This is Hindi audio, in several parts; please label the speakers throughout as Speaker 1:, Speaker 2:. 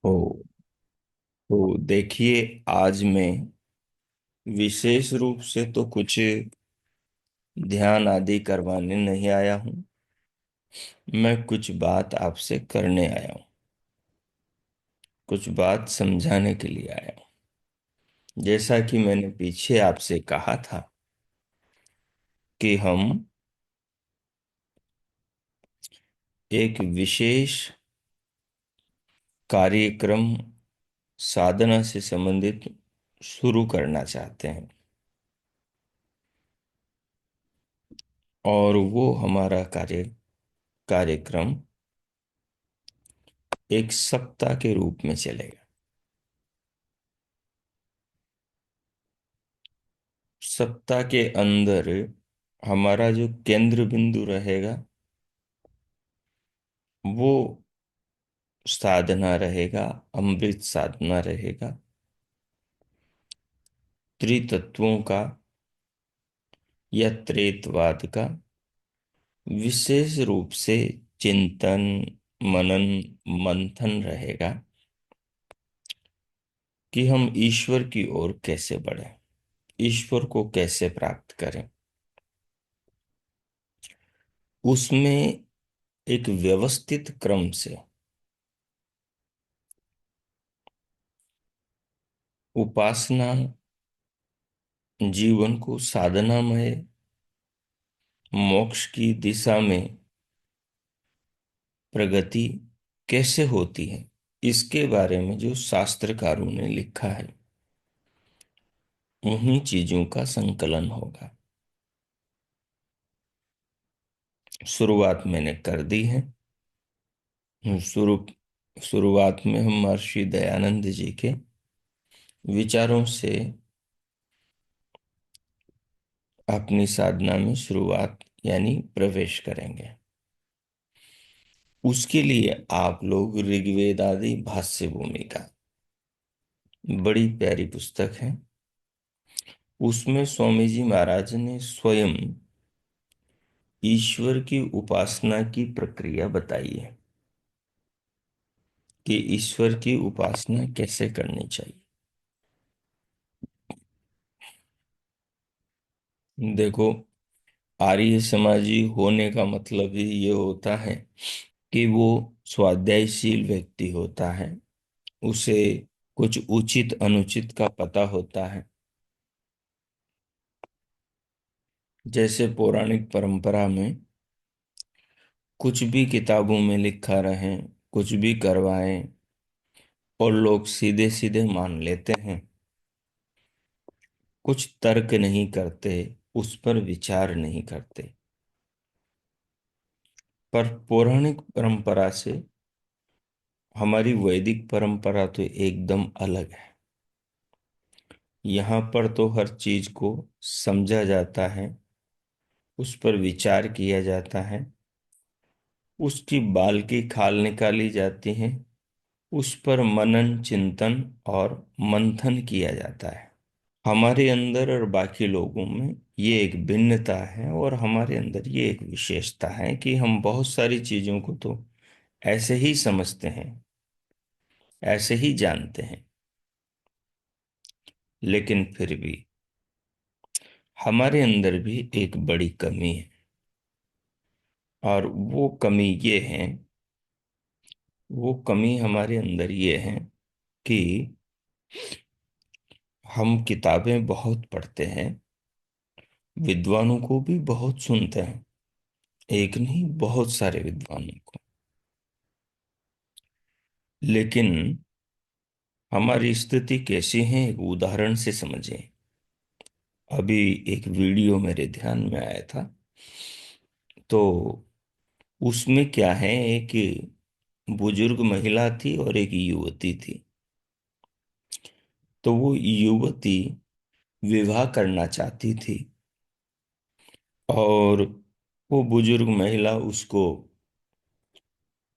Speaker 1: ओ तो देखिए, आज मैं विशेष रूप से तो कुछ ध्यान आदि करवाने नहीं आया हूं। मैं कुछ बात आपसे करने आया हूं, कुछ बात समझाने के लिए आया हूं। जैसा कि मैंने पीछे आपसे कहा था कि हम एक विशेष कार्यक्रम साधना से संबंधित शुरू करना चाहते हैं, और वो हमारा कार्यक्रम एक सप्ताह के रूप में चलेगा। सप्ताह के अंदर हमारा जो केंद्र बिंदु रहेगा वो साधना रहेगा, अमृत साधना रहेगा, त्रितत्वों का या त्रेतवाद का विशेष रूप से चिंतन, मनन, मंथन रहेगा कि हम ईश्वर की ओर कैसे बढ़ें, ईश्वर को कैसे प्राप्त करें। उसमें एक व्यवस्थित क्रम से उपासना जीवन को साधनामय मोक्ष की दिशा में प्रगति कैसे होती है, इसके बारे में जो शास्त्रकारों ने लिखा है उन्हीं चीजों का संकलन होगा। शुरुआत मैंने कर दी है। शुरू शुरुआत में हम महर्षि दयानंद जी के विचारों से अपनी साधना में शुरुआत यानी प्रवेश करेंगे। उसके लिए आप लोग ऋग्वेद आदि भाष्य भूमिका, बड़ी प्यारी पुस्तक है, उसमें स्वामी जी महाराज ने स्वयं ईश्वर की उपासना की प्रक्रिया बताई है कि ईश्वर की उपासना कैसे करनी चाहिए। देखो, आर्य समाजी होने का मतलब ही ये होता है कि वो स्वाध्यायशील व्यक्ति होता है, उसे कुछ उचित अनुचित का पता होता है। जैसे पौराणिक परंपरा में कुछ भी किताबों में लिखा रहे, कुछ भी करवाएं और लोग सीधे सीधे मान लेते हैं, कुछ तर्क नहीं करते, उस पर विचार नहीं करते। पर पौराणिक परंपरा से हमारी वैदिक परंपरा तो एकदम अलग है। यहाँ पर तो हर चीज को समझा जाता है, उस पर विचार किया जाता है, उसकी बाल की खाल निकाली जाती है, उस पर मनन चिंतन और मंथन किया जाता है। हमारे अंदर और बाकी लोगों में ये एक भिन्नता है, और हमारे अंदर ये एक विशेषता है कि हम बहुत सारी चीजों को तो ऐसे ही समझते हैं, ऐसे ही जानते हैं, लेकिन फिर भी हमारे अंदर भी एक बड़ी कमी है। और वो कमी हमारे अंदर ये है कि हम किताबें बहुत पढ़ते हैं, विद्वानों को भी बहुत सुनते हैं, एक नहीं बहुत सारे विद्वानों को, लेकिन हमारी स्थिति कैसी है एक उदाहरण से समझें। अभी एक वीडियो मेरे ध्यान में आया था, तो उसमें क्या है, एक बुजुर्ग महिला थी और एक युवती थी। तो वो युवती विवाह करना चाहती थी, और वो बुजुर्ग महिला उसको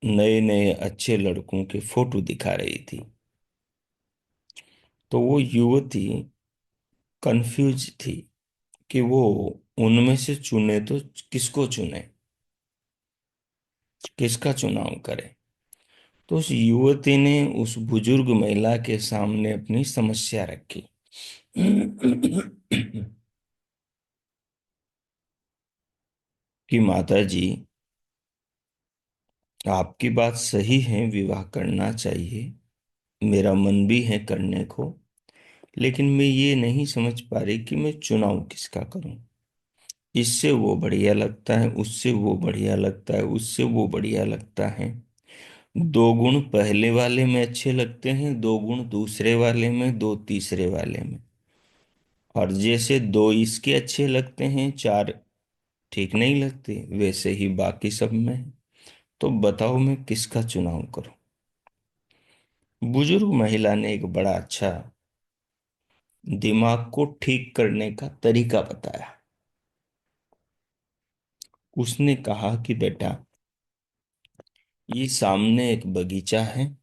Speaker 1: नए नए अच्छे लड़कों के फोटो दिखा रही थी। तो वो युवती कंफ्यूज थी कि वो उनमें से चुने तो किसको चुने, किसका चुनाव करे। तो उस युवती ने उस बुजुर्ग महिला के सामने अपनी समस्या रखी कि माता जी, आपकी बात सही है, विवाह करना चाहिए, मेरा मन भी है करने को, लेकिन मैं ये नहीं समझ पा रही कि मैं चुनाव किसका करूं। इससे वो बढ़िया लगता है, उससे वो बढ़िया लगता है, उससे वो बढ़िया लगता है। दो गुण पहले वाले में अच्छे लगते हैं, दो गुण दूसरे वाले में, दो तीसरे वाले में। और जैसे दो इसके अच्छे लगते हैं, चार ठीक नहीं लगते, वैसे ही बाकी सब में है। तो बताओ मैं किसका चुनाव करूं। बुजुर्ग महिला ने एक बड़ा अच्छा दिमाग को ठीक करने का तरीका बताया। उसने कहा कि बेटा, ये सामने एक बगीचा है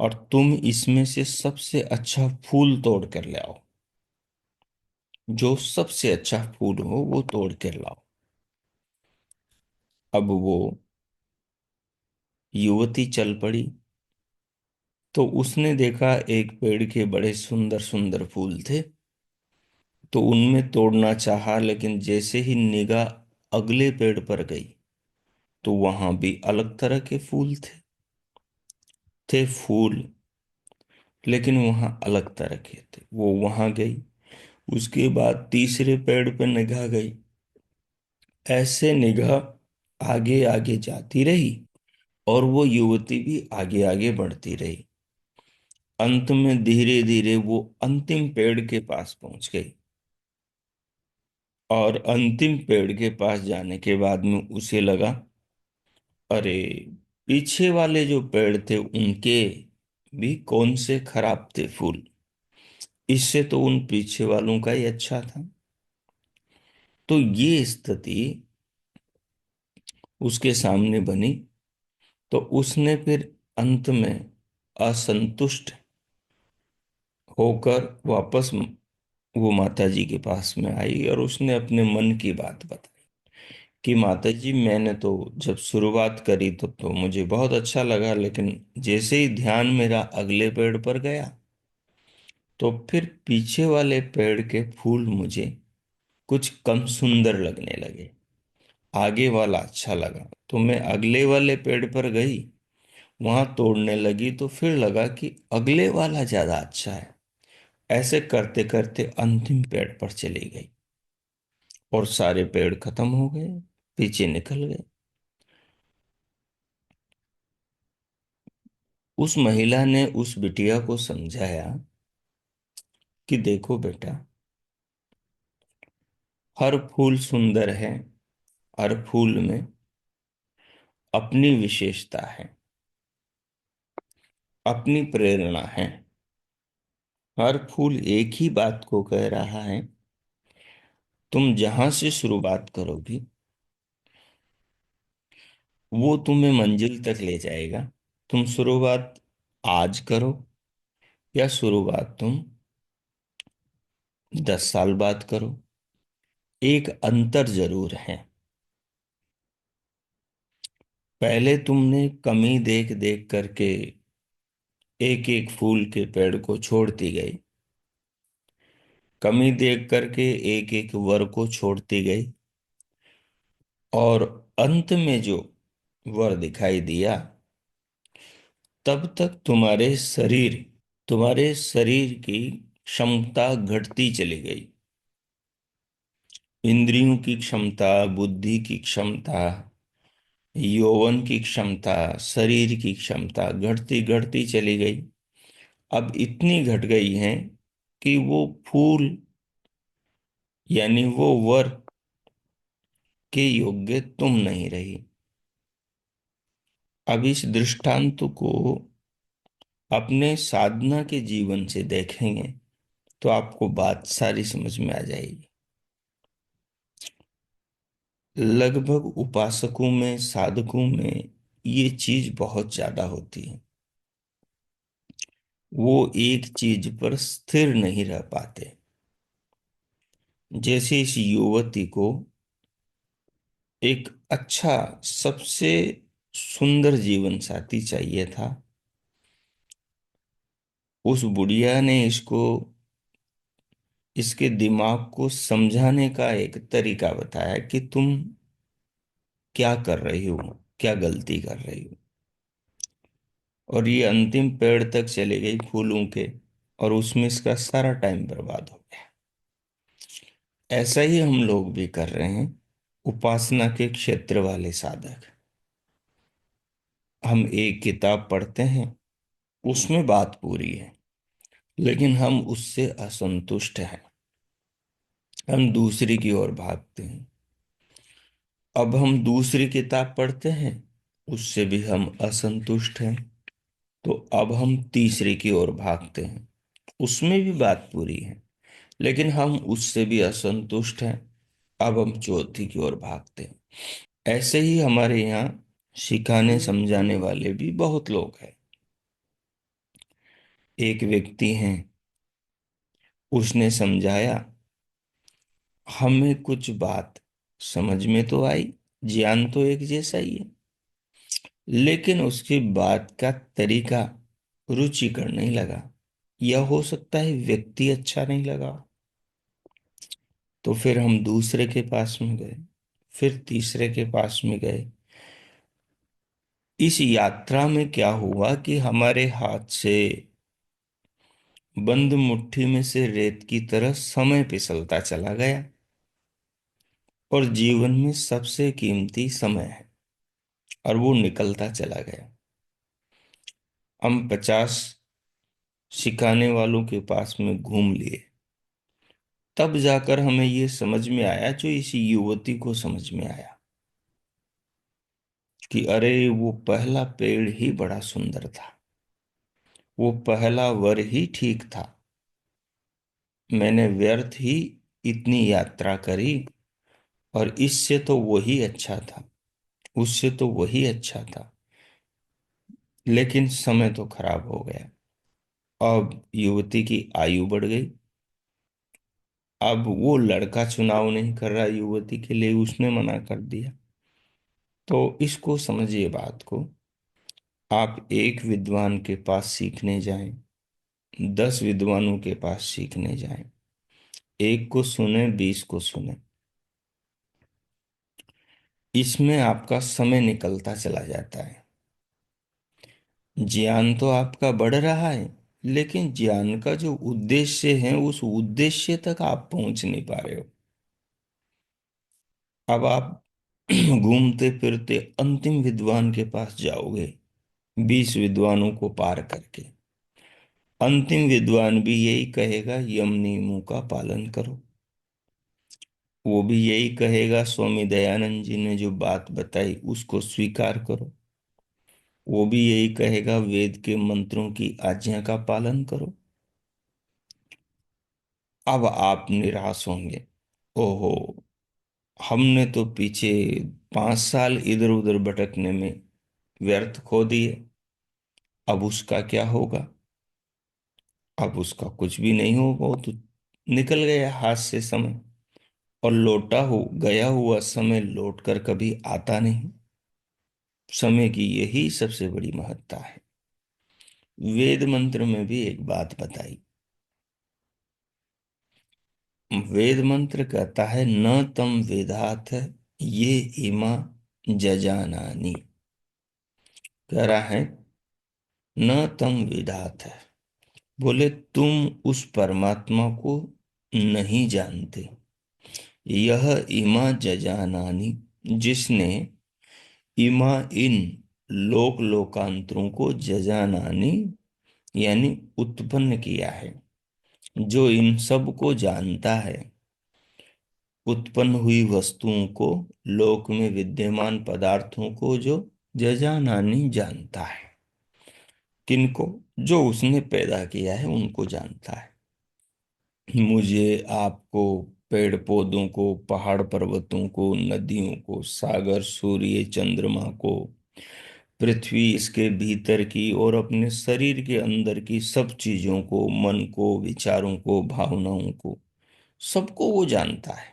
Speaker 1: और तुम इसमें से सबसे अच्छा फूल तोड़ कर ले आओ। जो सबसे अच्छा फूल हो वो तोड़ कर लाओ। अब वो युवती चल पड़ी। तो उसने देखा एक पेड़ के बड़े सुंदर सुंदर फूल थे। तो उनमें तोड़ना चाहा, लेकिन जैसे ही निगाह अगले पेड़ पर गई तो वहां भी अलग तरह के फूल थे फूल, लेकिन वहां अलग तरह के थे। वो वहां गई, उसके बाद तीसरे पेड़ पर निगाह गई। ऐसे निगाह आगे आगे जाती रही और वो युवती भी आगे आगे बढ़ती रही। अंत में धीरे धीरे वो अंतिम पेड़ के पास पहुंच गई। और अंतिम पेड़ के पास जाने के बाद में उसे लगा, अरे, पीछे वाले जो पेड़ थे उनके भी कौन से खराब थे फूल, इससे तो उन पीछे वालों का ही अच्छा था। तो ये स्थिति उसके सामने बनी। तो उसने फिर अंत में असंतुष्ट होकर वापस वो माता जी के पास में आई और उसने अपने मन की बात बताई कि माता जी, मैंने तो जब शुरुआत करी तो मुझे बहुत अच्छा लगा, लेकिन जैसे ही ध्यान मेरा अगले पेड़ पर गया तो फिर पीछे वाले पेड़ के फूल मुझे कुछ कम सुंदर लगने लगे, आगे वाला अच्छा लगा। तो मैं अगले वाले पेड़ पर गई, वहां तोड़ने लगी तो फिर लगा कि अगले वाला ज्यादा अच्छा है। ऐसे करते करते अंतिम पेड़ पर चली गई और सारे पेड़ खत्म हो गए, पीछे निकल गए। उस महिला ने उस बिटिया को समझाया कि देखो बेटा, हर फूल सुंदर है, हर फूल में अपनी विशेषता है, अपनी प्रेरणा है। हर फूल एक ही बात को कह रहा है, तुम जहां से शुरुआत करोगी वो तुम्हें मंजिल तक ले जाएगा। तुम शुरुआत आज करो या शुरुआत तुम 10 साल बाद करो, एक अंतर जरूर है। पहले तुमने कमी देख देख करके एक एक फूल के पेड़ को छोड़ती गई, कमी देख करके एक एक वर को छोड़ती गई, और अंत में जो वर दिखाई दिया, तब तक तुम्हारे शरीर की क्षमता घटती चली गई। इंद्रियों की क्षमता, बुद्धि की क्षमता, यौवन की क्षमता, शरीर की क्षमता घटती घटती चली गई। अब इतनी घट गई है कि वो फूल यानी वो वर के योग्य तुम नहीं रही। अब इस दृष्टांत को अपने साधना के जीवन से देखेंगे तो आपको बात सारी समझ में आ जाएगी। लगभग उपासकों में, साधकों में ये चीज बहुत ज्यादा होती है। वो एक चीज पर स्थिर नहीं रह पाते। जैसे इस युवती को एक अच्छा, सबसे सुंदर जीवन साथी चाहिए था। उस बुढ़िया ने इसको, इसके दिमाग को समझाने का एक तरीका बताया कि तुम क्या कर रही हो, क्या गलती कर रही हो। और ये अंतिम पेड़ तक चले गई फूलों के, और उसमें इसका सारा टाइम बर्बाद हो गया। ऐसा ही हम लोग भी कर रहे हैं, उपासना के क्षेत्र वाले साधक। हम एक किताब पढ़ते हैं, उसमें बात पूरी है, लेकिन हम उससे असंतुष्ट हैं, हम दूसरी की ओर भागते हैं। अब हम दूसरी किताब पढ़ते हैं, उससे भी हम असंतुष्ट हैं, तो अब हम तीसरी की ओर भागते हैं, उसमें भी बात पूरी है, लेकिन हम उससे भी असंतुष्ट हैं। अब हम चौथी की ओर भागते हैं। ऐसे ही हमारे यहाँ सिखाने समझाने वाले भी बहुत लोग हैं। एक व्यक्ति हैं, उसने समझाया, हमें कुछ बात समझ में तो आई, ज्ञान तो एक जैसा ही है, लेकिन उसकी बात का तरीका रुचिकर नहीं लगा, या हो सकता है व्यक्ति अच्छा नहीं लगा। तो फिर हम दूसरे के पास में गए, फिर तीसरे के पास में गए। इस यात्रा में क्या हुआ कि हमारे हाथ से बंद मुट्ठी में से रेत की तरह समय फिसलता चला गया, और जीवन में सबसे कीमती समय है, और वो निकलता चला गया। हम 50 सिखाने वालों के पास में घूम लिए, तब जाकर हमें ये समझ में आया, जो इस युवती को समझ में आया, कि अरे वो पहला पेड़ ही बड़ा सुंदर था, वो पहला वर ही ठीक था। मैंने व्यर्थ ही इतनी यात्रा करी, और इससे तो वही अच्छा था, उससे तो वही अच्छा था, लेकिन समय तो खराब हो गया। अब युवती की आयु बढ़ गई, अब वो लड़का चुनाव नहीं कर रहा युवती के लिए, उसने मना कर दिया। तो इसको समझिए बात को। आप एक विद्वान के पास सीखने जाएं, 10 विद्वानों के पास सीखने जाएं, एक को सुने 20 को सुने, इसमें आपका समय निकलता चला जाता है। ज्ञान तो आपका बढ़ रहा है, लेकिन ज्ञान का जो उद्देश्य है, उस उद्देश्य तक आप पहुंच नहीं पा रहे हो। अब आप घूमते फिरते अंतिम विद्वान के पास जाओगे, 20 विद्वानों को पार करके। अंतिम विद्वान भी यही कहेगा, यम नियमों का पालन करो। वो भी यही कहेगा, स्वामी दयानंद जी ने जो बात बताई उसको स्वीकार करो। वो भी यही कहेगा, वेद के मंत्रों की आज्ञा का पालन करो। अब आप निराश होंगे, ओहो, हमने तो पीछे 5 साल इधर उधर भटकने में व्यर्थ खो दिए, अब उसका क्या होगा। अब उसका कुछ भी नहीं होगा, वो तो निकल गया हाथ से समय, और लौटा हो गया हुआ समय लौट कर कभी आता नहीं। समय की यही सबसे बड़ी महत्ता है। वेद मंत्र में भी एक बात बताई। वेद मंत्र कहता है, न तम वेदाथ ये इमा जजानानी। कह रहा है, न तम वेदाथ, बोले तुम उस परमात्मा को नहीं जानते। यह इमा जजानानी, जिसने इमा इन लोक लोकांतरों को जजानानी यानी उत्पन्न किया है, जो इन सब को जानता है, उत्पन्न हुई वस्तुओं को, लोक में विद्यमान पदार्थों को जो जजानानी जानता है। किनको? जो उसने पैदा किया है उनको जानता है। मुझे, आपको, पेड़ पौधों को, पहाड़ पर्वतों को, नदियों को, सागर, सूर्य, चंद्रमा को, पृथ्वी, इसके भीतर की और अपने शरीर के अंदर की सब चीजों को, मन को, विचारों को, भावनाओं को, सबको वो जानता है।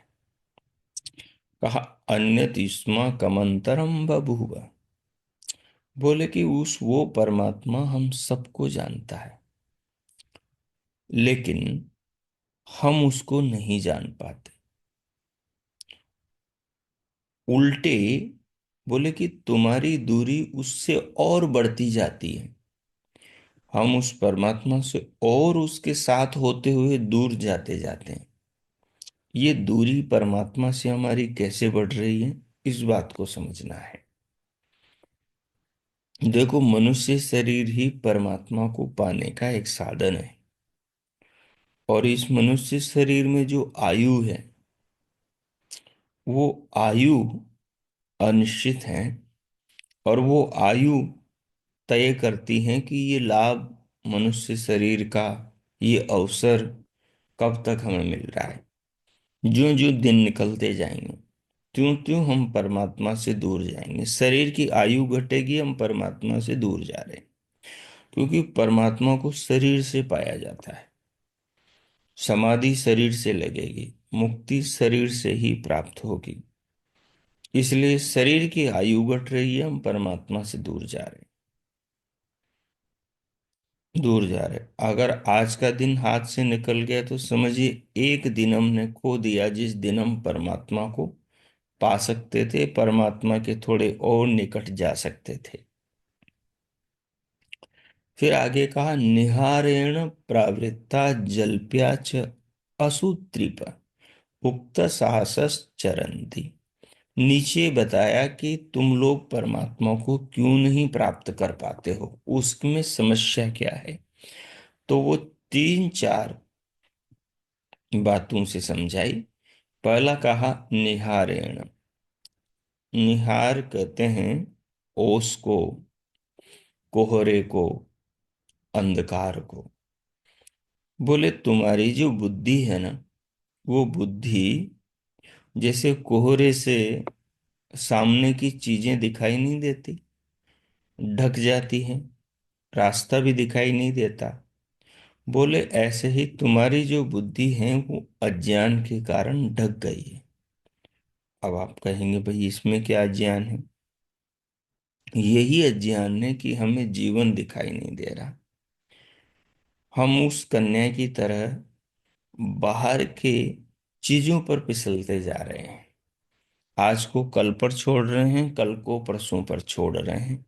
Speaker 1: कहा, अन्यत युष्मा कमंतरम बभूव। बोले कि उस वो परमात्मा हम सबको जानता है, लेकिन हम उसको नहीं जान पाते। उल्टे बोले कि तुम्हारी दूरी उससे और बढ़ती जाती है, हम उस परमात्मा से और उसके साथ होते हुए दूर जाते जाते हैं। ये दूरी परमात्मा से हमारी कैसे बढ़ रही है, इस बात को समझना है। देखो, मनुष्य शरीर ही परमात्मा को पाने का एक साधन है, और इस मनुष्य शरीर में जो आयु है, वो आयु अनिश्चित है, और वो आयु तय करती है कि ये लाभ, मनुष्य शरीर का ये अवसर कब तक हमें मिल रहा है। ज्यों ज्यों दिन निकलते जाएंगे, त्यों त्यों हम परमात्मा से दूर जाएंगे। शरीर की आयु घटेगी, हम परमात्मा से दूर जा रहे हैं, क्योंकि परमात्मा को शरीर से पाया जाता है। समाधि शरीर से लगेगी, मुक्ति शरीर से ही प्राप्त होगी। इसलिए शरीर की आयु घट रही है, हम परमात्मा से दूर जा रहे हैं, दूर जा रहे हैं। अगर आज का दिन हाथ से निकल गया तो समझिए एक दिन हमने खो दिया, जिस दिन हम परमात्मा को पा सकते थे, परमात्मा के थोड़े और निकट जा सकते थे। फिर आगे कहा, निहारेण प्रावृत्ता जल्प्या च असूत्रिप उक्त साहसस चरंती। नीचे बताया कि तुम लोग परमात्मा को क्यों नहीं प्राप्त कर पाते हो, उसमें समस्या क्या है। तो वो तीन चार बातों से समझाई। पहला कहा निहारेण। निहार कहते हैं ओस को, कोहरे को, अंधकार को। बोले तुम्हारी जो बुद्धि है ना, वो बुद्धि जैसे कोहरे से सामने की चीजें दिखाई नहीं देती, ढक जाती हैं, रास्ता भी दिखाई नहीं देता। बोले ऐसे ही तुम्हारी जो बुद्धि है वो अज्ञान के कारण ढक गई है। अब आप कहेंगे भाई इसमें क्या अज्ञान है। यही अज्ञान है कि हमें जीवन दिखाई नहीं दे रहा। हम उस कन्या की तरह बाहर के चीजों पर फिसलते जा रहे हैं। आज को कल पर छोड़ रहे हैं, कल को परसों पर छोड़ रहे हैं,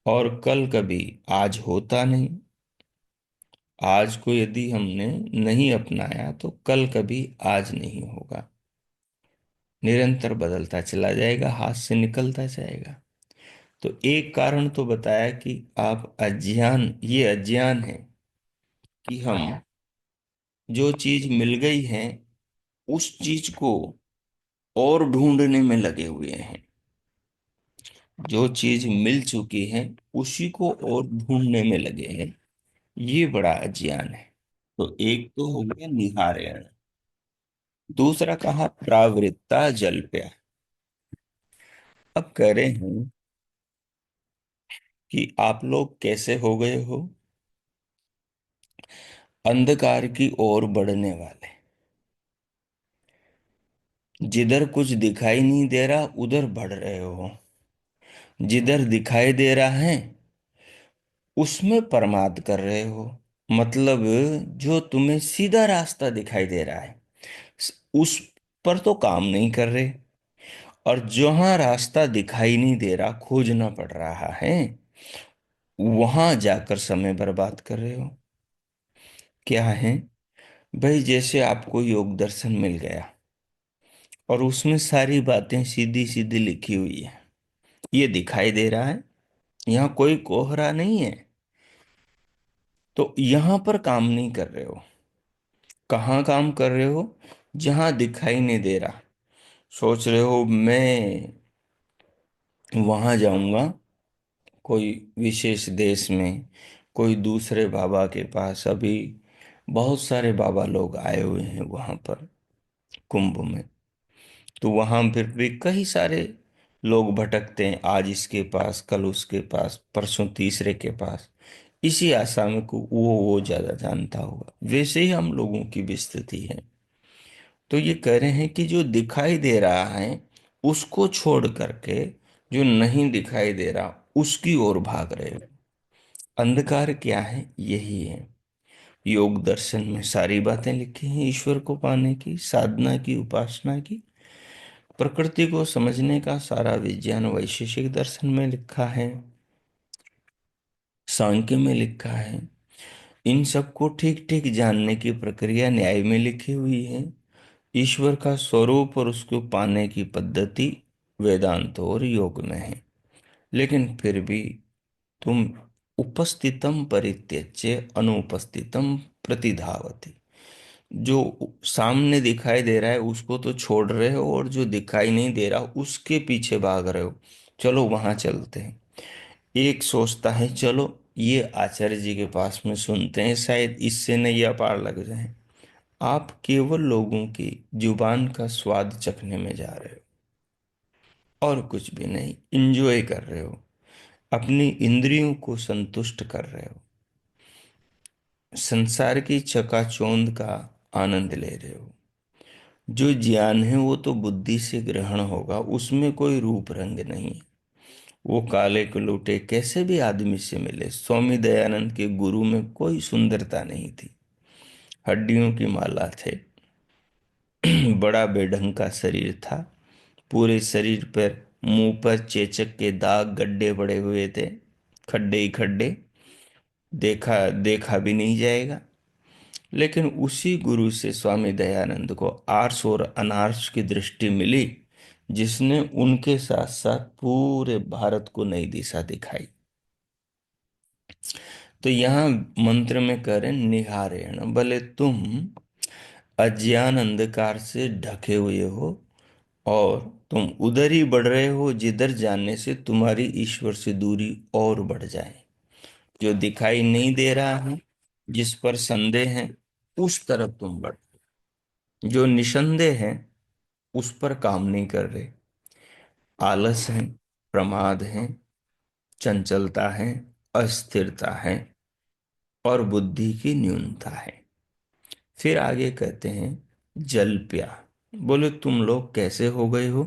Speaker 1: और कल कभी आज होता नहीं। आज को यदि हमने नहीं अपनाया तो कल कभी आज नहीं होगा, निरंतर बदलता चला जाएगा, हाथ से निकलता जाएगा। तो एक कारण तो बताया कि आप अज्ञान, ये अज्ञान है कि हम जो चीज मिल गई है उस चीज को और ढूंढने में लगे हुए हैं। जो चीज मिल चुकी है उसी को और ढूंढने में लगे हैं, ये बड़ा अज्ञान है। तो एक तो हो गया निहारेण। दूसरा कहा प्रावृत्ता जल्प्या। अब कह रहे हैं कि आप लोग कैसे हो गए हो, अंधकार की ओर बढ़ने वाले। जिधर कुछ दिखाई नहीं दे रहा उधर बढ़ रहे हो, जिधर दिखाई दे रहा है उसमें प्रमाद कर रहे हो। मतलब जो तुम्हें सीधा रास्ता दिखाई दे रहा है उस पर तो काम नहीं कर रहे, और जहां रास्ता दिखाई नहीं दे रहा, खोजना पड़ रहा है, वहां जाकर समय बर्बाद कर रहे हो। क्या है भाई, जैसे आपको योग दर्शन मिल गया और उसमें सारी बातें सीधी सीधी लिखी हुई है, ये दिखाई दे रहा है, यहाँ कोई कोहरा नहीं है, तो यहाँ पर काम नहीं कर रहे हो। कहाँ काम कर रहे हो? जहाँ दिखाई नहीं दे रहा। सोच रहे हो मैं वहां जाऊंगा, कोई विशेष देश में, कोई दूसरे बाबा के पास। अभी बहुत सारे बाबा लोग आए हुए हैं वहां पर कुंभ में। तो वहां फिर भी कई सारे लोग भटकते हैं, आज इसके पास, कल उसके पास, परसों तीसरे के पास, इसी आशा में को वो ज्यादा जानता होगा। वैसे ही हम लोगों की भी स्थिति है। तो ये कह रहे हैं कि जो दिखाई दे रहा है उसको छोड़ करके जो नहीं दिखाई दे रहा उसकी ओर भाग रहे हो। अंधकार क्या है? यही है। योग दर्शन में सारी बातें लिखी हैं ईश्वर को पाने की, साधना की, उपासना की। प्रकृति को समझने का सारा विज्ञान वैशेषिक दर्शन में लिखा है, सांख्य में लिखा है। इन सबको ठीक ठीक जानने की प्रक्रिया न्याय में लिखी हुई है। ईश्वर का स्वरूप और उसको पाने की पद्धति वेदांत और योग में है। लेकिन फिर भी तुम उपस्थितम परित्यज्य अनुपस्थितम प्रतिधावति, जो सामने दिखाई दे रहा है उसको तो छोड़ रहे हो, और जो दिखाई नहीं दे रहा उसके पीछे भाग रहे हो। चलो वहां चलते हैं। एक सोचता है चलो ये आचार्य जी के पास में सुनते हैं, शायद इससे नैया पार लग जाए। आप केवल लोगों की जुबान का स्वाद चखने में जा रहे हो, और कुछ भी नहीं। इंजॉय कर रहे हो, अपनी इंद्रियों को संतुष्ट कर रहे हो, संसार की चकाचौंध का आनंद ले रहे हो। जो ज्ञान है वो तो बुद्धि से ग्रहण होगा, उसमें कोई रूप रंग नहीं। वो काले कलूटे कैसे भी आदमी से मिले, स्वामी दयानंद के गुरु में कोई सुंदरता नहीं थी। हड्डियों की माला थे, बड़ा बेढंग का शरीर था, पूरे शरीर पर, मुंह पर चेचक के दाग गड्ढे पड़े हुए थे, खड्डे ही खड्डे, देखा देखा भी नहीं जाएगा। लेकिन उसी गुरु से स्वामी दयानंद को आर्ष और अनार्ष की दृष्टि मिली, जिसने उनके साथ साथ पूरे भारत को नई दिशा दिखाई। तो यहाँ मंत्र में कह रहे हैं, निहारेण, भले तुम अज्ञान अंधकार से ढके हुए हो और तुम उधर ही बढ़ रहे हो जिधर जाने से तुम्हारी ईश्वर से दूरी और बढ़ जाए। जो दिखाई नहीं दे रहा है, जिस पर संदेह है, उस तरफ तुम बढ़। जो निसंदेह है उस पर काम नहीं कर रहे। आलस है, प्रमाद है, चंचलता है, अस्थिरता है, और बुद्धि की न्यूनता है। फिर आगे कहते हैं, जल्प्या। बोले तुम लोग कैसे हो गए हो?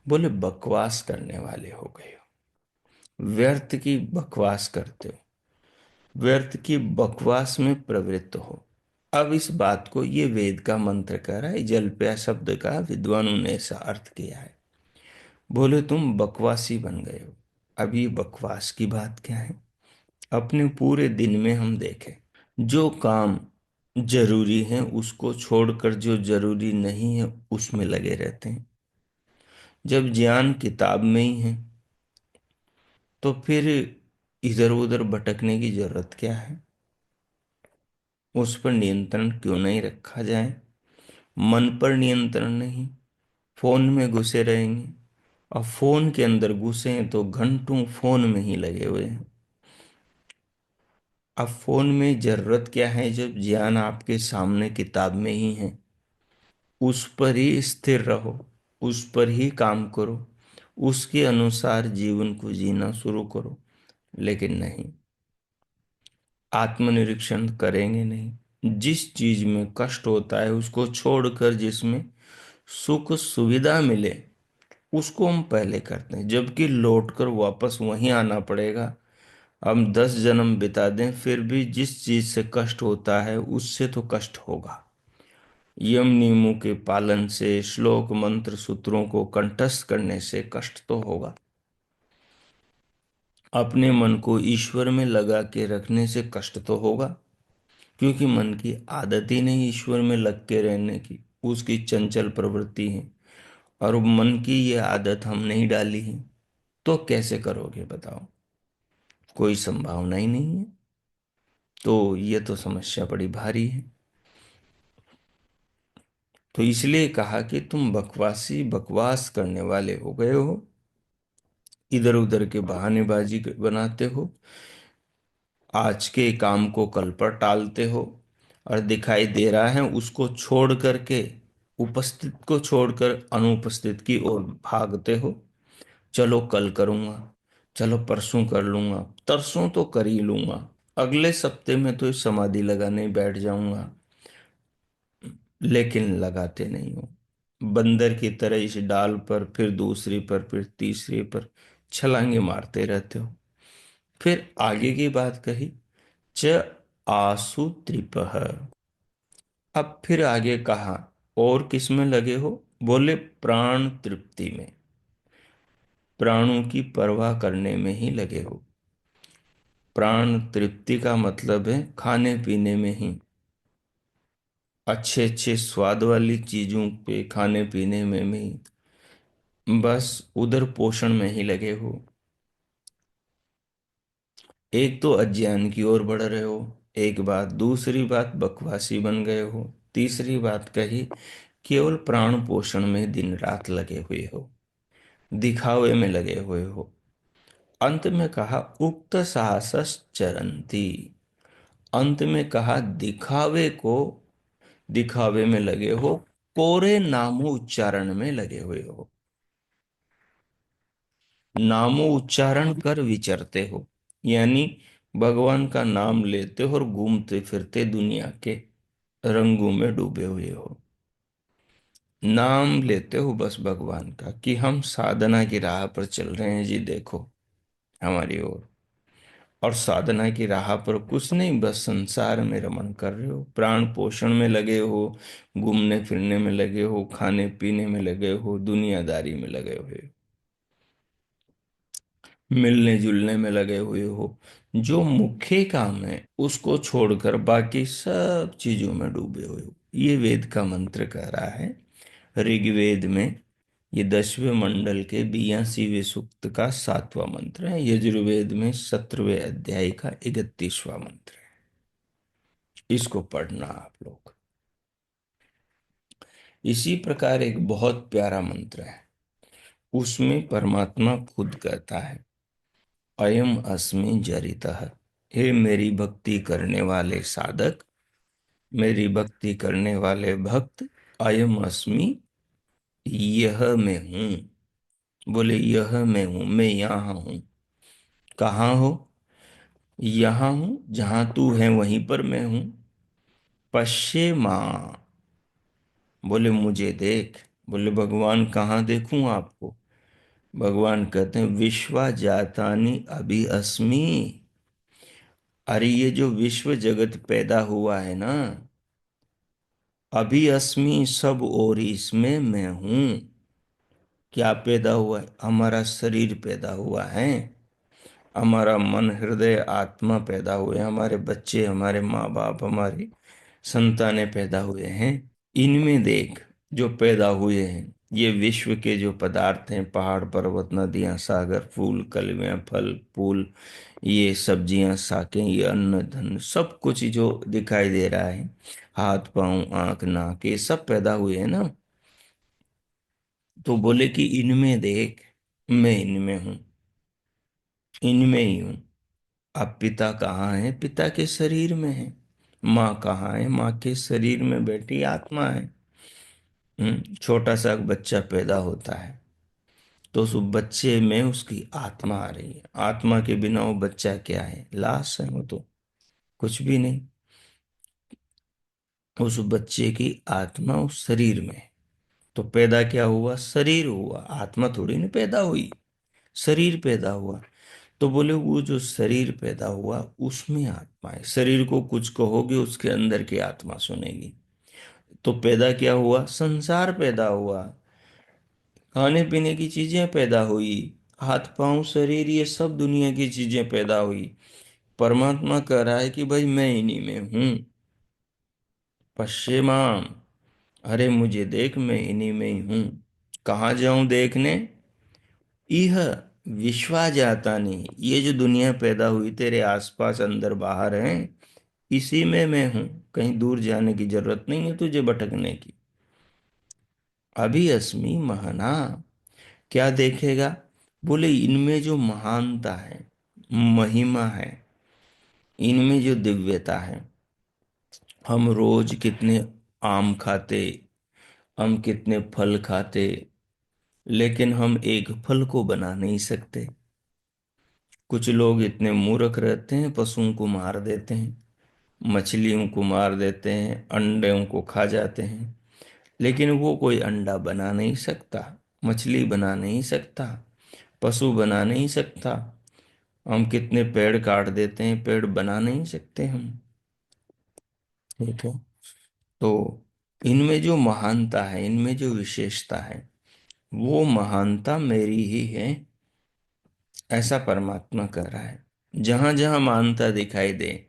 Speaker 1: बोले बकवास करने वाले हो गए हो, व्यर्थ की बकवास करते हो, व्यर्थ की बकवास में प्रवृत्त हो। अब इस बात को ये वेद का मंत्र कह रहा है, जल्प्या शब्द का विद्वानों ने ऐसा अर्थ किया है। बोले तुम बकवासी बन गए हो। अब ये बकवास की बात क्या है? अपने पूरे दिन में हम देखें, जो काम जरूरी है उसको छोड़कर जो जरूरी नहीं है उसमें लगे रहते हैं। जब ज्ञान किताब में ही है तो फिर इधर उधर भटकने की जरूरत क्या है? उस पर नियंत्रण क्यों नहीं रखा जाए? मन पर नियंत्रण नहीं, फोन में घुसे रहेंगे, और फोन के अंदर घुसे हैं तो घंटों फोन में ही लगे हुए हैं। अब फोन में जरूरत क्या है जब ज्ञान आपके सामने किताब में ही है? उस पर ही स्थिर रहो, उस पर ही काम करो, उसके अनुसार जीवन को जीना शुरू करो। लेकिन नहीं, आत्मनिरीक्षण करेंगे नहीं। जिस चीज में कष्ट होता है उसको छोड़कर जिसमें सुख सुविधा मिले उसको हम पहले करते हैं, जबकि लौटकर वापस वहीं आना पड़ेगा। हम 10 जन्म बिता दें फिर भी जिस चीज से कष्ट होता है उससे तो कष्ट होगा। यम नियमों के पालन से, श्लोक मंत्र सूत्रों को कंठस्थ करने से कष्ट तो होगा। अपने मन को ईश्वर में लगा के रखने से कष्ट तो होगा, क्योंकि मन की आदत ही नहीं ईश्वर में लग के रहने की, उसकी चंचल प्रवृत्ति है, और मन की ये आदत हम नहीं डाली है। तो कैसे करोगे बताओ? कोई संभावना ही नहीं है। तो ये तो समस्या बड़ी भारी है। तो इसलिए कहा कि तुम बकवासी, बकवास करने वाले हो गए हो, इधर उधर के बहानेबाजी बनाते हो, आज के काम को कल पर टालते हो, और दिखाई दे रहा है उसको छोड़ करके, उपस्थित को छोड़कर अनुपस्थित की ओर भागते हो। चलो कल करूंगा, चलो परसों कर लूंगा, तरसों तो कर ही लूंगा, अगले सप्ते में तो समाधि लगाने बैठ जाऊंगा। लेकिन लगाते नहीं हो। बंदर की तरह इस डाल पर, फिर दूसरी पर, फिर तीसरी पर छलांगे मारते रहते हो। फिर आगे की बात कही, च आसु त्रिपः। अब फिर आगे कहा, और किस में लगे हो? बोले प्राण तृप्ति में, प्राणों की परवाह करने में ही लगे हो। प्राण तृप्ति का मतलब है खाने पीने में ही, अच्छे अच्छे स्वाद वाली चीजों पे खाने पीने में ही, बस उधर पोषण में ही लगे हो। एक तो अज्ञान की ओर बढ़ रहे हो, एक बात, दूसरी बात बकवासी बन गए हो, तीसरी बात कही केवल प्राण पोषण में दिन रात लगे हुए हो, दिखावे में लगे हुए हो। अंत में कहा उक्त साहसस चरंती। अंत में कहा दिखावे में लगे हो, कोरे नामो उच्चारण में लगे हुए हो, नामो उच्चारण कर विचरते हो, यानी भगवान का नाम लेते हो और घूमते फिरते दुनिया के रंगों में डूबे हुए हो। नाम लेते हो बस भगवान का, कि हम साधना की राह पर चल रहे हैं जी, देखो हमारी ओर। और साधना की राह पर कुछ नहीं, बस संसार में रमण कर रहे हो, प्राण पोषण में लगे हो, घूमने फिरने में लगे हो, खाने पीने में लगे हो, दुनियादारी में लगे हुए हो, मिलने जुलने में लगे हुए हो। जो मुख्य काम है उसको छोड़कर बाकी सब चीजों में डूबे हुए हो। ये वेद का मंत्र कह रहा है। ऋग्वेद में ये 10वें मंडल के 82वें सूक्त का 7वां मंत्र है। यजुर्वेद में 17वें अध्याय का 31वां मंत्र है। इसको पढ़ना आप लोग। इसी प्रकार एक बहुत प्यारा मंत्र है, उसमें परमात्मा खुद कहता है, अयम अस्मि जरितः। हे मेरी भक्ति करने वाले साधक, मेरी भक्ति करने वाले भक्त, अयम अस्मि, यह मैं हूं। बोले यह मैं हूं, मैं यहाँ हूं। कहाँ हो? यहाँ हूं, जहां तू है वहीं पर मैं हूं। पश्ये मां, बोले मुझे देख। बोले भगवान कहाँ देखूं आपको? भगवान कहते हैं विश्वा जातानि अभी अस्मि। अरे ये जो विश्व जगत पैदा हुआ है ना, अभी अस्मि, सब और इसमें मैं हूं। क्या पैदा हुआ है? हमारा शरीर पैदा हुआ है, हमारा मन हृदय आत्मा पैदा हुए हैं, हमारे बच्चे, हमारे माँ बाप, हमारी संतानें पैदा हुए हैं। इनमें देख, जो पैदा हुए हैं, ये विश्व के जो पदार्थ हैं, पहाड़ पर्वत नदियां सागर फूल कलमियां फल फूल, ये सब्जियां साकें, ये अन्न धन, सब कुछ जो दिखाई दे रहा है, हाथ पांव आंख नाक, ये सब पैदा हुए हैं ना। तो बोले कि इनमें देख, मैं इनमें हूं, इनमें ही हूं। अब पिता कहाँ है? पिता के शरीर में है। माँ कहाँ है? माँ के शरीर में बैठी आत्मा है। छोटा सा बच्चा पैदा होता है तो उस बच्चे में उसकी आत्मा आ रही है। आत्मा के बिना वो बच्चा क्या है? लाश है वो तो, कुछ भी नहीं। उस बच्चे की आत्मा उस शरीर में है। तो पैदा क्या हुआ? शरीर हुआ, आत्मा थोड़ी ना पैदा हुई, शरीर पैदा हुआ। तो बोले वो जो शरीर पैदा हुआ उसमें आत्मा है। शरीर को कुछ कहोगे उसके अंदर की आत्मा सुनेगी। तो पैदा क्या हुआ? संसार पैदा हुआ, खाने पीने की चीजें पैदा हुई, हाथ पांव शरीर ये सब दुनिया की चीजें पैदा हुई। परमात्मा कह रहा है कि भाई मैं इन्हीं में हूं। पश्चिमाम, अरे मुझे देख, मैं इन्हीं में ही हूं। कहाँ जाऊं देखने? यह विश्वा जाता नहीं, ये जो दुनिया पैदा हुई तेरे आसपास अंदर बाहर है, इसी में मैं हूं। कहीं दूर जाने की जरूरत नहीं है तुझे भटकने की। अभी अस्मि महना, क्या देखेगा? बोले इनमें जो महानता है, महिमा है, इनमें जो दिव्यता है। हम रोज कितने आम खाते, हम कितने फल खाते, लेकिन हम एक फल को बना नहीं सकते। कुछ लोग इतने मूर्ख रहते हैं, पशुओं को मार देते हैं, मछलियों को मार देते हैं, अंडों को खा जाते हैं, लेकिन वो कोई अंडा बना नहीं सकता, मछली बना नहीं सकता, पशु बना नहीं सकता। हम कितने पेड़ काट देते हैं, पेड़ बना नहीं सकते हम। ठीक है। तो इनमें जो महानता है, इनमें जो विशेषता है, वो महानता मेरी ही है, ऐसा परमात्मा कह रहा है। जहां जहां महानता दिखाई दे,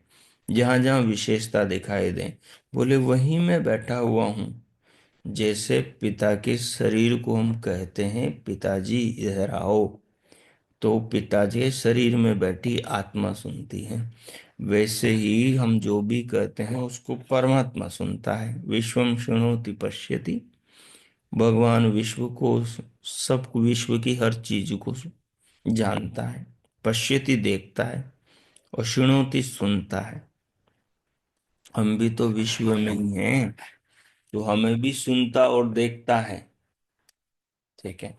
Speaker 1: जहां जहां विशेषता दिखाई दे, बोले वहीं मैं बैठा हुआ हूं। जैसे पिता के शरीर को हम कहते हैं पिताजी इधर आओ, तो पिताजी के शरीर में बैठी आत्मा सुनती है। वैसे ही हम जो भी कहते हैं उसको परमात्मा सुनता है। विश्वम शृणोति पश्यति, भगवान विश्व को, सब विश्व की हर चीज को जानता है। पश्यति देखता है, और शृणोति सुनता है। हम भी तो विश्व में ही हैं, तो हमें भी सुनता और देखता है। ठीक है।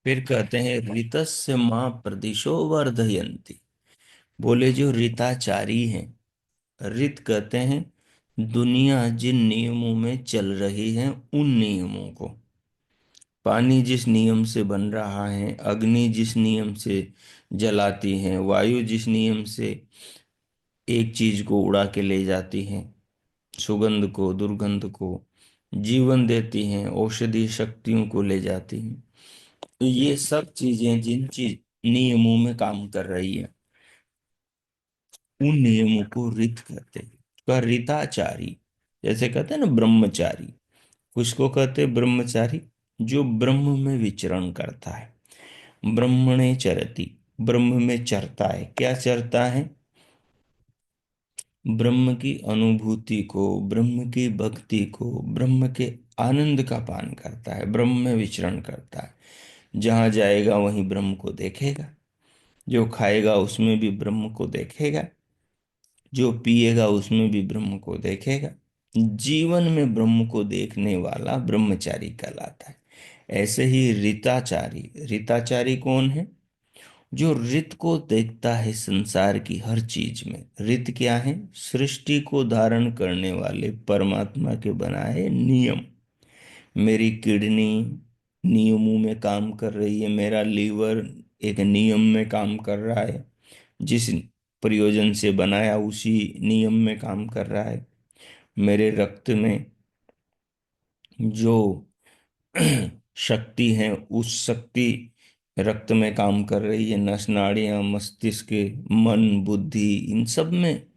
Speaker 1: फिर कहते हैं ऋतस्य माँ प्रदिशो वर्धयन्ति। बोले जो ऋताचारी हैं, ऋत कहते हैं दुनिया जिन नियमों में चल रही है उन नियमों को। पानी जिस नियम से बन रहा है, अग्नि जिस नियम से जलाती है, वायु जिस नियम से एक चीज को उड़ा के ले जाती है, सुगंध को, दुर्गंध को, जीवन देती हैं, औषधि शक्तियों को ले जाती हैं, तो ये सब चीजें जिन चीज नियमों में काम कर रही है, उन नियमों को ऋत कहते हैं। का ऋताचारी, जैसे कहते हैं ना ब्रह्मचारी, उसको कहते हैं ब्रह्मचारी, जो ब्रह्म में विचरण करता है। ब्रह्मणे चरति, ब्रह्म में चरता है। क्या चरता है? ब्रह्म की अनुभूति को, ब्रह्म की भक्ति को, ब्रह्म के आनंद का पान करता है, ब्रह्म में विचरण करता है। जहां जाएगा वहीं ब्रह्म को देखेगा, जो खाएगा उसमें भी ब्रह्म को देखेगा, जो पिएगा उसमें भी ब्रह्म को देखेगा। जीवन में ब्रह्म को देखने वाला ब्रह्मचारी कहलाता है। ऐसे ही ऋताचारी, ऋताचारी कौन है? जो ऋत को देखता है संसार की हर चीज में। ऋत क्या है? सृष्टि को धारण करने वाले परमात्मा के बनाए नियम। मेरी किडनी नियमों में काम कर रही है, मेरा लीवर एक नियम में काम कर रहा है, जिस प्रयोजन से बनाया उसी नियम में काम कर रहा है। मेरे रक्त में जो शक्ति है, उस शक्ति रक्त में काम कर रही है। नस नाड़ियां, मस्तिष्क, मन, बुद्धि, इन सब में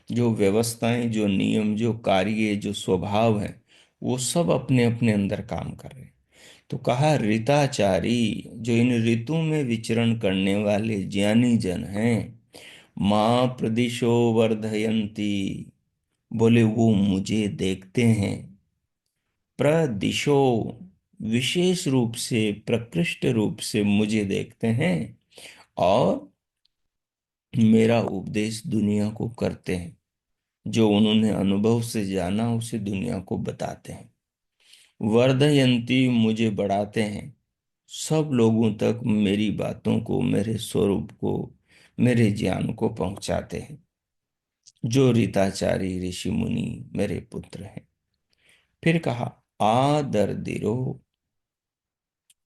Speaker 1: जो व्यवस्थाएं, जो नियम, जो कार्य, जो स्वभाव है, वो सब अपने अपने अंदर काम कर रहे हैं। तो कहा ऋताचारी, जो इन ऋतु में विचरण करने वाले ज्ञानी जन हैं, माँ प्रदिशो वर्धयंती, बोले वो मुझे देखते हैं। प्रदिशो, विशेष रूप से, प्रकृष्ट रूप से मुझे देखते हैं, और मेरा उपदेश दुनिया को करते हैं। जो उन्होंने अनुभव से जाना उसे दुनिया को बताते हैं। वर्धयंती, मुझे बढ़ाते हैं, सब लोगों तक मेरी बातों को, मेरे स्वरूप को, मेरे ज्ञान को पहुंचाते हैं। जो रीताचारी ऋषि मुनि मेरे पुत्र हैं। फिर कहा आदरदिरो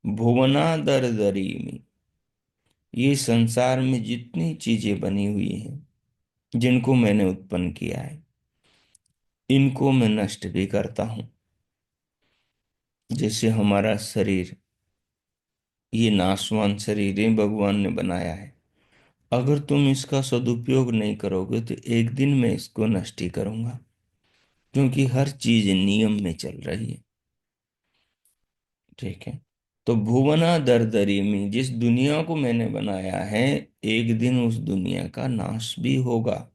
Speaker 1: भुवनादर दरीमी। ये संसार में जितनी चीजें बनी हुई हैं, जिनको मैंने उत्पन्न किया है, इनको मैं नष्ट भी करता हूं। जैसे हमारा शरीर, ये नाशवान शरीर है, भगवान ने बनाया है। अगर तुम इसका सदुपयोग नहीं करोगे तो एक दिन मैं इसको नष्ट ही करूंगा, क्योंकि हर चीज नियम में चल रही है। ठीक है। तो भुवना दरदरी में, जिस दुनिया को मैंने बनाया है, एक दिन उस दुनिया का नाश भी होगा,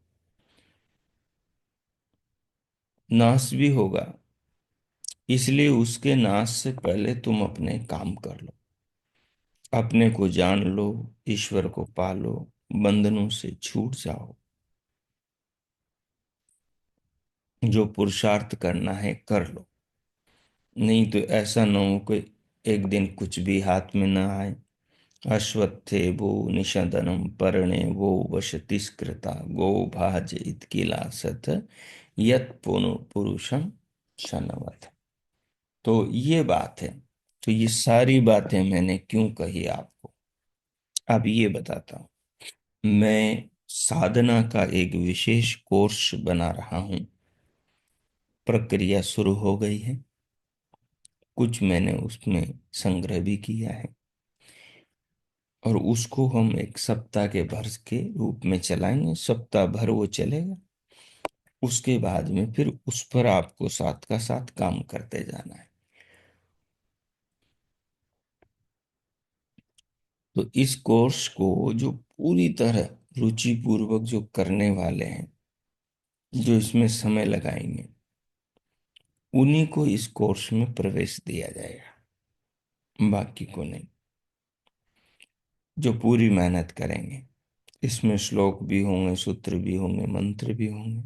Speaker 1: नाश भी होगा। इसलिए उसके नाश से पहले तुम अपने काम कर लो, अपने को जान लो, ईश्वर को पालो, बंधनों से छूट जाओ। जो पुरुषार्थ करना है कर लो, नहीं तो ऐसा न हो कि एक दिन कुछ भी हाथ में ना आए। अश्वत्थे वो निषदनम परणे वो वशतिस्कृता गो भाज इत्किलासत यत पुनु पुरुषम शनवत। तो ये बात है। तो ये सारी बातें मैंने क्यों कही आपको, अब ये बताता हूं। मैं साधना का एक विशेष कोर्स बना रहा हूं। प्रक्रिया शुरू हो गई है। कुछ मैंने उसमें संग्रह भी किया है और उसको हम एक सप्ताह के भर के रूप में चलाएंगे। सप्ताह भर वो चलेगा। उसके बाद में फिर उस पर आपको साथ का साथ काम करते जाना है। तो इस कोर्स को जो पूरी तरह रुचि पूर्वक जो करने वाले हैं, जो इसमें समय लगाएंगे, उन्हीं को इस कोर्स में प्रवेश दिया जाएगा, बाकी को नहीं। जो पूरी मेहनत करेंगे, इसमें श्लोक भी होंगे, सूत्र भी होंगे, मंत्र भी होंगे,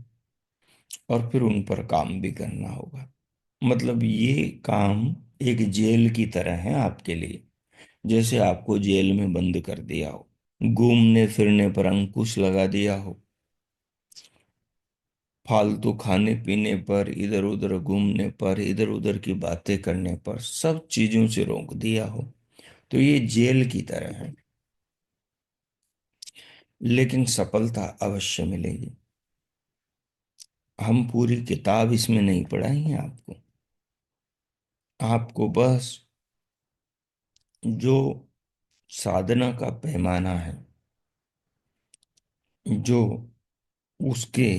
Speaker 1: और फिर उन पर काम भी करना होगा। मतलब ये काम एक जेल की तरह है आपके लिए। जैसे आपको जेल में बंद कर दिया हो, घूमने फिरने पर अंकुश लगा दिया हो, फालतू खाने पीने पर, इधर उधर घूमने पर, इधर उधर की बातें करने पर, सब चीजों से रोक दिया हो, तो ये जेल की तरह है। लेकिन सफलता अवश्य मिलेगी। हम पूरी किताब इसमें नहीं पढ़ाएंगे आपको। आपको बस जो साधना का पैमाना है, जो उसके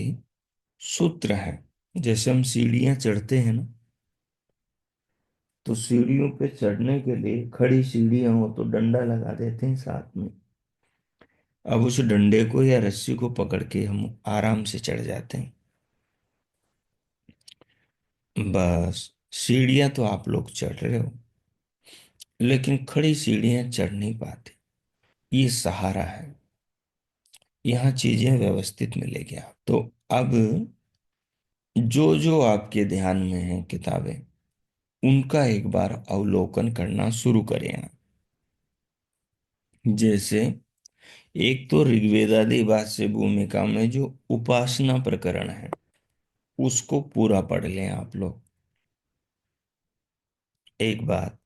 Speaker 1: सूत्र हैं, जैसे हम सीढ़ियां चढ़ते हैं ना, तो सीढ़ियों पे चढ़ने के लिए खड़ी सीढ़ियां हो तो डंडा लगा देते हैं साथ में। अब उस डंडे को या रस्सी को पकड़ के हम आराम से चढ़ जाते हैं। बस सीढ़ियां तो आप लोग चढ़ रहे हो, लेकिन खड़ी सीढ़ियां चढ़ नहीं पाते। ये सहारा है। यहाँ चीजें व्यवस्थित मिलेगी आप तो। अब जो जो आपके ध्यान में है किताबें, उनका एक बार अवलोकन करना शुरू करें आप। जैसे एक तो ऋग्वेदादि भाष्य भूमिका में जो उपासना प्रकरण है, उसको पूरा पढ़ लें आप लोग। एक बात।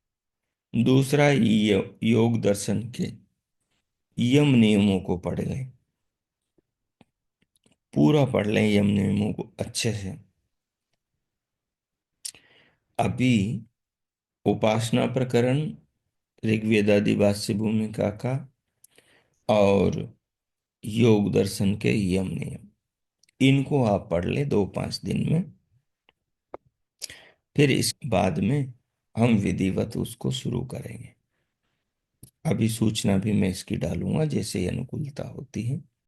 Speaker 1: दूसरा, योग दर्शन के यम नियमों को पढ़ लें। पूरा पढ़ लें यम नियमों को अच्छे से। अभी उपासना प्रकरण ऋग्वेदादि भाष्य भूमिका का और योग दर्शन के यम नियम, इनको आप पढ़ ले 2-5 दिन में। फिर इस बाद में हम विधिवत उसको शुरू करेंगे। अभी सूचना भी मैं इसकी डालूंगा जैसे ही अनुकूलता होती है।